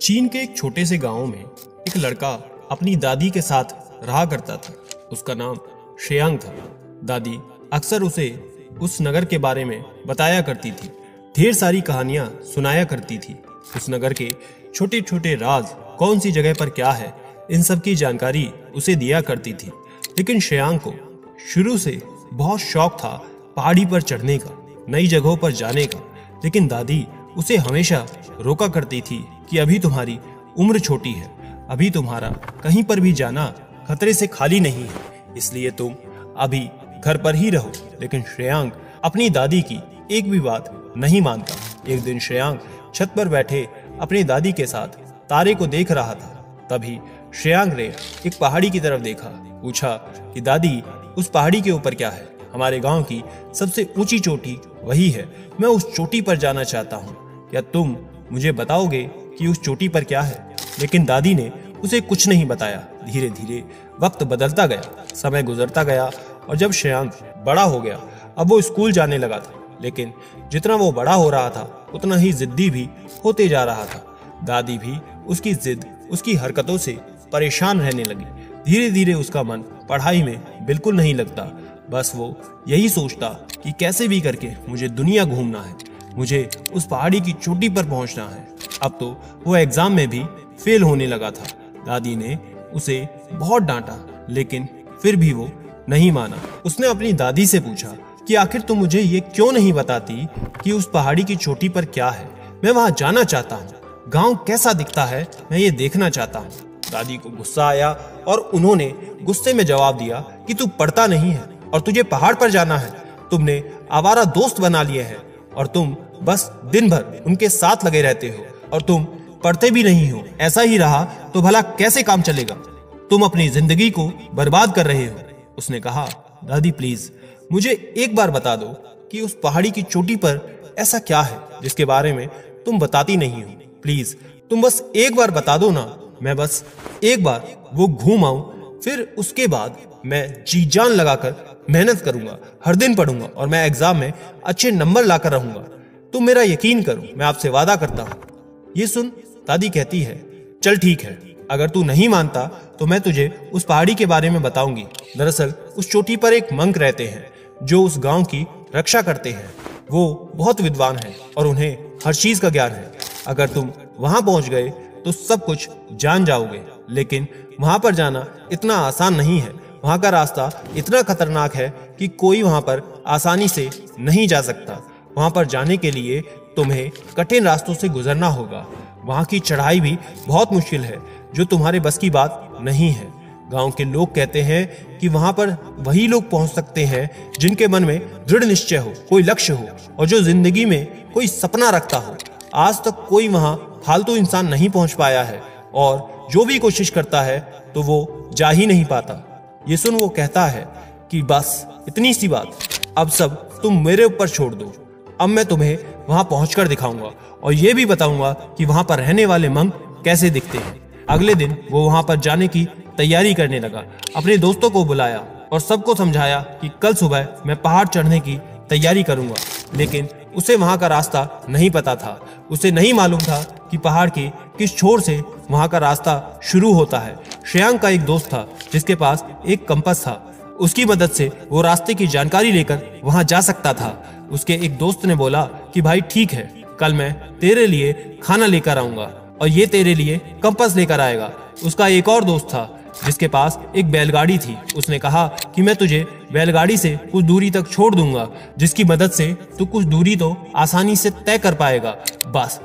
चीन के एक छोटे से गांव में एक लड़का अपनी दादी के साथ रहा करता था। उसका नाम शेयांग था। दादी अक्सर उसे उस नगर के बारे में बताया करती थी, ढेर सारी कहानियां सुनाया करती थी। उस नगर के छोटे छोटे राज, कौन सी जगह पर क्या है, इन सब की जानकारी उसे दिया करती थी। लेकिन शेयांग को शुरू से बहुत शौक था पहाड़ी पर चढ़ने का, नई जगहों पर जाने का। लेकिन दादी उसे हमेशा रोका करती थी कि अभी तुम्हारी उम्र छोटी है, अभी तुम्हारा कहीं पर भी जाना खतरे से खाली नहीं है, इसलिए तुम अभी घर पर ही रहो। लेकिन श्रेयांग अपनी दादी की एक भी बात नहीं मानता। एक दिन श्रेयांग छत पर बैठे अपनी दादी के साथ तारे को देख रहा था। तभी श्रेयांग ने एक पहाड़ी की तरफ देखा, पूछा कि दादी, उस पहाड़ी के ऊपर क्या है? हमारे गांव की सबसे ऊंची चोटी वही है, मैं उस चोटी पर जाना चाहता हूँ। क्या तुम मुझे बताओगे कि उस चोटी पर क्या है? लेकिन दादी ने उसे कुछ नहीं बताया। धीरे धीरे वक्त बदलता गया, समय गुजरता गया और जब श्रेयांग बड़ा हो गया, अब वो स्कूल जाने लगा था। लेकिन जितना वो बड़ा हो रहा था उतना ही जिद्दी भी होते जा रहा था। दादी भी उसकी जिद, उसकी हरकतों से परेशान रहने लगी। धीरे धीरे उसका मन पढ़ाई में बिल्कुल नहीं लगता। बस वो यही सोचता कि कैसे भी करके मुझे दुनिया घूमना है, मुझे उस पहाड़ी की चोटी पर पहुंचना है। अब तो वो एग्जाम में भी फेल होने लगा था। दादी ने उसे बहुत डांटा, लेकिन फिर भी वो नहीं माना। उसने अपनी दादी से पूछा कि आखिर तुम मुझे ये क्यों नहीं बताती कि उस पहाड़ी की चोटी पर क्या है? मैं वहां जाना चाहता हूँ, गांव कैसा दिखता है मैं ये देखना चाहता हूँ। दादी को गुस्सा आया और उन्होंने गुस्से में जवाब दिया कि तू पढ़ता नहीं है और तुझे पहाड़ पर जाना है। तुमने आवारा दोस्त बना लिए हैं और तुम बस दिन भर उनके साथ लगे रहते हो और तुम पढ़ते भी नहीं हो। ऐसा ही रहा तो भला कैसे काम चलेगा? तुम अपनी जिंदगी को बर्बाद कर रहे हो। उसने कहा, दादी प्लीज मुझे एक बार बता दो कि उस पहाड़ी की चोटी पर ऐसा क्या है जिसके बारे में तुम बताती नहीं हो। प्लीज तुम बस एक बार बता दो ना, मैं बस एक बार वो घूम आऊं, फिर उसके बाद मैं जी जान लगाकर मेहनत करूंगा, हर दिन पढ़ूंगा और मैं एग्जाम में अच्छे नंबर लाकर रहूंगा। तुम मेरा यकीन करो, मैं आपसे वादा करता हूँ। ये सुन दादी कहती है, चल ठीक है, अगर तू नहीं मानता तो मैं तुझे उस पहाड़ी के बारे में बताऊंगी। दरअसल उस चोटी पर एक मंक रहते हैं जो उस गांव की रक्षा करते हैं। वो बहुत विद्वान हैं और उन्हें हर चीज का ज्ञान है। अगर तुम वहां पहुंच गए तो सब कुछ जान जाओगे। लेकिन वहां पर जाना इतना आसान नहीं है। वहां का रास्ता इतना खतरनाक है कि कोई वहां पर आसानी से नहीं जा सकता। वहां पर जाने के लिए तुम्हें कठिन रास्तों से गुजरना होगा। वहां की चढ़ाई भी बहुत मुश्किल है, जो तुम्हारे बस की बात नहीं है। गांव के लोग कहते हैं कि वहां पर वही लोग पहुंच सकते हैं जिनके मन में दृढ़ निश्चय हो, कोई लक्ष्य हो और जो जिंदगी में कोई सपना रखता हो। आज तक कोई वहां फालतू इंसान नहीं पहुंच पाया है और जो भी कोशिश करता है तो वो जा ही नहीं पाता। ये सुन वो कहता है कि बस इतनी सी बात, अब सब तुम मेरे ऊपर छोड़ दो। अब मैं तुम्हें वहां पहुंचकर दिखाऊंगा और ये भी बताऊंगा कि वहां पर रहने वाले मंक कैसे दिखते हैं। अगले दिन वो वहां पर जाने की तैयारी करने लगा। अपने दोस्तों को बुलाया और सबको समझाया कि कल सुबह मैं पहाड़ चढ़ने की तैयारी करूंगा। लेकिन उसे वहां का रास्ता नहीं पता था। उसे नहीं मालूम था कि पहाड़ के किस छोर से वहां का रास्ता शुरू होता है। श्रेयांग का एक दोस्त था जिसके पास एक कंपास था। उसकी मदद से वो रास्ते की जानकारी लेकर वहां जा सकता था। उसके एक दोस्त ने बोला कि भाई ठीक है, कल मैं तेरे लिए खाना लेकर आऊंगा और ये तेरे लिए कंपास लेकर आएगा। उसका एक और दोस्त था जिसके पास एक बैलगाड़ी थी। उसने कहा कि मैं तुझे बैलगाड़ी से कुछ दूरी तक छोड़ दूंगा, जिसकी मदद से तू कुछ दूरी तो आसानी से तय कर पाएगा। बस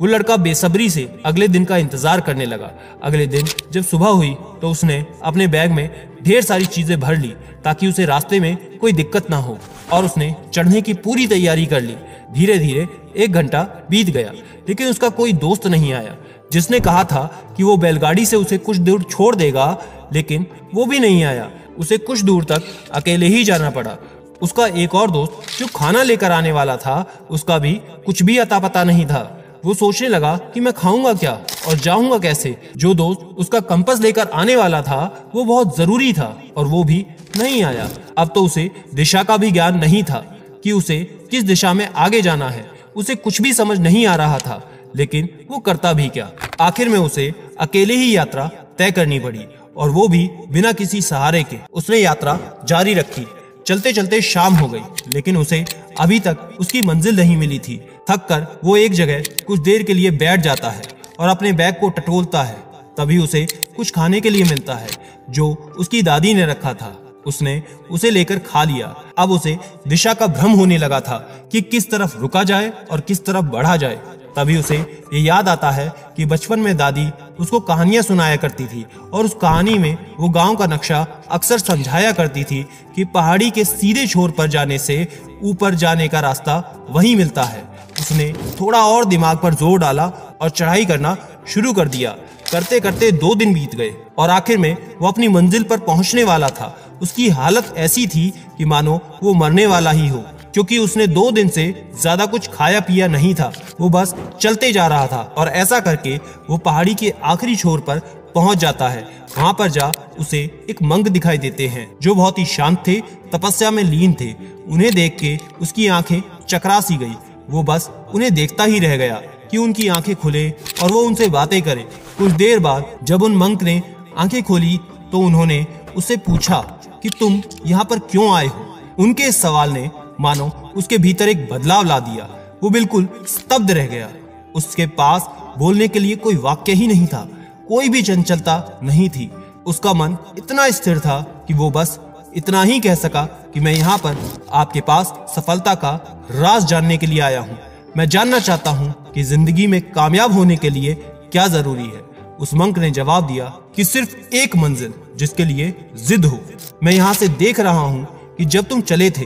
वो लड़का बेसब्री से अगले दिन का इंतजार करने लगा। अगले दिन जब सुबह हुई तो उसने अपने बैग में ढेर सारी चीजें भर ली ताकि उसे रास्ते में कोई दिक्कत ना हो और उसने चढ़ने की पूरी तैयारी कर ली। धीरे धीरे 1 घंटा बीत गया, लेकिन उसका कोई दोस्त नहीं आया। जिसने कहा था कि वो बैलगाड़ी से उसे कुछ दूर छोड़ देगा, लेकिन वो भी नहीं आया। उसे कुछ दूर तक अकेले ही जाना पड़ा। उसका एक और दोस्त जो खाना लेकर आने वाला था, उसका भी कुछ भी अता पता नहीं था। वो सोचने लगा कि मैं खाऊंगा क्या और जाऊंगा कैसे। जो दोस्त उसका कंपास लेकर आने वाला था वो बहुत जरूरी था और वो भी नहीं आया। अब तो उसे दिशा का भी ज्ञान नहीं था कि उसे किस दिशा में आगे जाना है। उसे कुछ भी समझ नहीं आ रहा था। लेकिन वो करता भी क्या। आखिर में उसे अकेले ही यात्रा तय करनी पड़ी, और वो भी बिना किसी सहारे के। उसने यात्रा जारी रखी। चलते चलते शाम हो गई, लेकिन उसे अभी तक उसकी मंजिल नहीं मिली थी। थक कर वो एक जगह कुछ देर के लिए बैठ जाता है और अपने बैग को टटोलता है। तभी उसे कुछ खाने के लिए मिलता है जो उसकी दादी ने रखा था। उसने उसे लेकर खा लिया। अब उसे दिशा का भ्रम होने लगा था कि किस तरफ रुका जाए और किस तरफ बढ़ा जाए। तभी उसे ये याद आता है कि बचपन में दादी उसको कहानियां सुनाया करती थी, और उस कहानी में वो गांव का नक्शा अक्सर समझाया करती थी कि पहाड़ी के सीधे छोर पर जाने से ऊपर जाने का रास्ता वहीं मिलता है। उसने थोड़ा और दिमाग पर जोर डाला और चढ़ाई करना शुरू कर दिया। करते करते 2 दिन बीत गए और आखिर में वो अपनी मंजिल पर पहुंचने वाला था। उसकी हालत ऐसी थी कि मानो वो मरने वाला ही हो, क्योंकि उसने 2 दिन से ज्यादा कुछ खाया पिया नहीं था। वो बस चलते जा रहा था, और ऐसा करके वो पहाड़ी के आखिरी छोर पर पहुंच जाता है। वहां पर जा उसे एक मंक दिखाई देते हैं जो बहुत ही शांत थे, तपस्या में लीन थे। उन्हें देख के उसकी आंखें चकरा सी गई। वो बस उन्हें देखता ही रह गया कि उनकी आंखें खुले और वो उनसे बातें करे। कुछ देर बाद जब उन मंक ने आंखें खोली तो उन्होंने उससे पूछा कि तुम यहाँ पर क्यों आए हो। उनके इस सवाल ने मानो उसके भीतर एक बदलाव ला दिया। वो बिल्कुल स्तब्ध रह गया। उसके पास बोलने के लिए कोई वाक्य ही नहीं था, कोई भी चंचलता नहीं थी। उसका मन इतना स्थिर था कि वो बस इतना ही कह सका कि मैं यहाँ पर आपके पास सफलता का राज जानने के लिए आया हूँ। मैं जानना चाहता हूँ कि जिंदगी में कामयाब होने के लिए क्या जरूरी है। उस मंक ने जवाब दिया कि सिर्फ एक मंजिल जिसके लिए जिद हो। मैं यहाँ से देख रहा हूँ कि जब तुम चले थे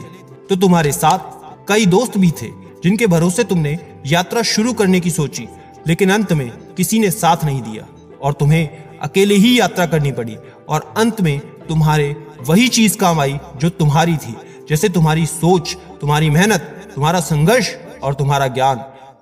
तो तुम्हारे साथ कई दोस्त भी थे जिनके भरोसे तुमने यात्रा शुरू करने की सोची, लेकिन अंत में किसी ने साथ नहीं दिया और तुम्हें अकेले ही यात्रा करनी पड़ी। और अंत में तुम्हारे वही चीज काम आई जो तुम्हारी थी, जैसे तुम्हारी सोच, तुम्हारी मेहनत, तुम्हारा संघर्ष और तुम्हारा ज्ञान।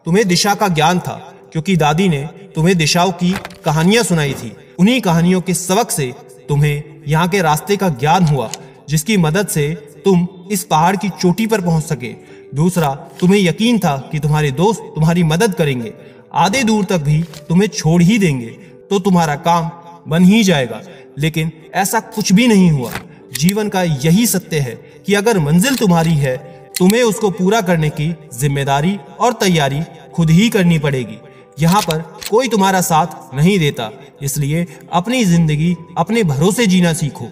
तुम्हें दिशा का ज्ञान था क्योंकि दादी ने तुम्हें दिशाओं की कहानियां सुनाई थी। उन्हीं कहानियों के सबक से तुम्हें यहाँ के रास्ते का ज्ञान हुआ, जिसकी मदद से तुम इस पहाड़ की चोटी पर पहुंच सके। दूसरा, तुम्हें यकीन था कि तुम्हारे दोस्त तुम्हारी मदद करेंगे, आधे दूर तक भी तुम्हें छोड़ ही देंगे तो तुम्हारा काम बन ही जाएगा। लेकिन ऐसा कुछ भी नहीं हुआ। जीवन का यही सत्य है कि अगर मंजिल तुम्हारी है, तुम्हें उसको पूरा करने की जिम्मेदारी और तैयारी खुद ही करनी पड़ेगी। यहाँ पर कोई तुम्हारा साथ नहीं देता, इसलिए अपनी जिंदगी अपने भरोसे जीना सीखो।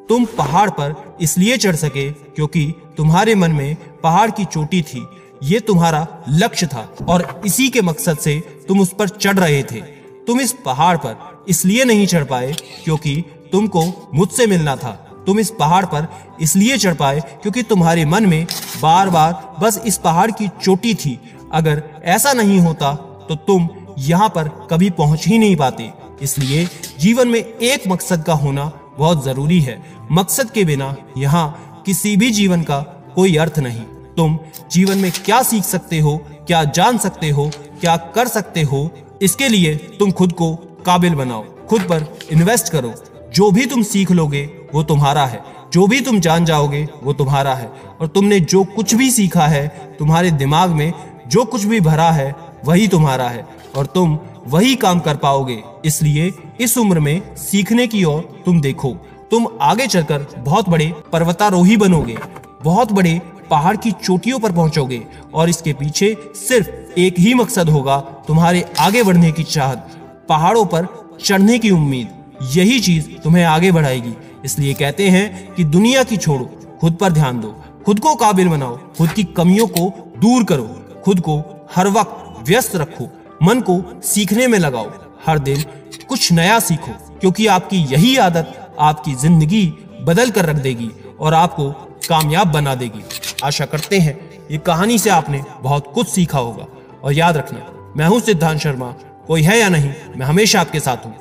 तुम पहाड़ पर इसलिए चढ़ सके क्योंकि तुम्हारे मन में पहाड़ की चोटी थी। ये तुम्हारा लक्ष्य था और इसी के मकसद से तुम उस पर चढ़ रहे थे। तुम इस पहाड़ पर इसलिए नहीं चढ़ पाए क्योंकि तुमको मुझसे मिलना था। तुम इस पहाड़ पर इसलिए चढ़ पाए क्योंकि तुम्हारे मन में बार बार बस इस पहाड़ की चोटी थी। अगर ऐसा नहीं होता तो तुम यहाँ पर कभी पहुंच ही नहीं पाते। इसलिए जीवन में एक मकसद का होना बहुत जरूरी है। मकसद के बिना यहाँ किसी भी जीवन का कोई अर्थ नहीं। तुम जीवन में क्या सीख सकते हो, क्या जान सकते हो, क्या कर सकते हो, इसके लिए तुम खुद को काबिल बनाओ। खुद पर इन्वेस्ट करो। जो भी तुम सीख लोगे वो तुम्हारा है, जो भी तुम जान जाओगे वो तुम्हारा है। और तुमने जो कुछ भी सीखा है, तुम्हारे दिमाग में जो कुछ भी भरा है वही तुम्हारा है और तुम वही काम कर पाओगे। इसलिए इस उम्र में सीखने की ओर तुम देखो। तुम आगे चलकर बहुत बड़े पर्वतारोही बनोगे, बहुत बड़े पहाड़ की चोटियों पर पहुंचोगे और इसके पीछे सिर्फ एक ही मकसद होगा, तुम्हारे आगे बढ़ने की चाहत, पहाड़ों पर चढ़ने की उम्मीद। यही चीज तुम्हें आगे बढ़ाएगी। इसलिए कहते हैं कि दुनिया की छोड़ो, खुद पर ध्यान दो, खुद को काबिल बनाओ, खुद की कमियों को दूर करो, खुद को हर वक्त व्यस्त रखो, मन को सीखने में लगाओ, हर दिन कुछ नया सीखो, क्योंकि आपकी यही आदत आपकी जिंदगी बदल कर रख देगी और आपको कामयाब बना देगी। आशा करते हैं ये कहानी से आपने बहुत कुछ सीखा होगा। और याद रखना, मैं हूं सिद्धांत शर्मा। कोई है या नहीं, मैं हमेशा आपके साथ हूं।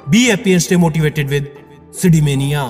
Be happy and stay motivated with सिडीमेनिया।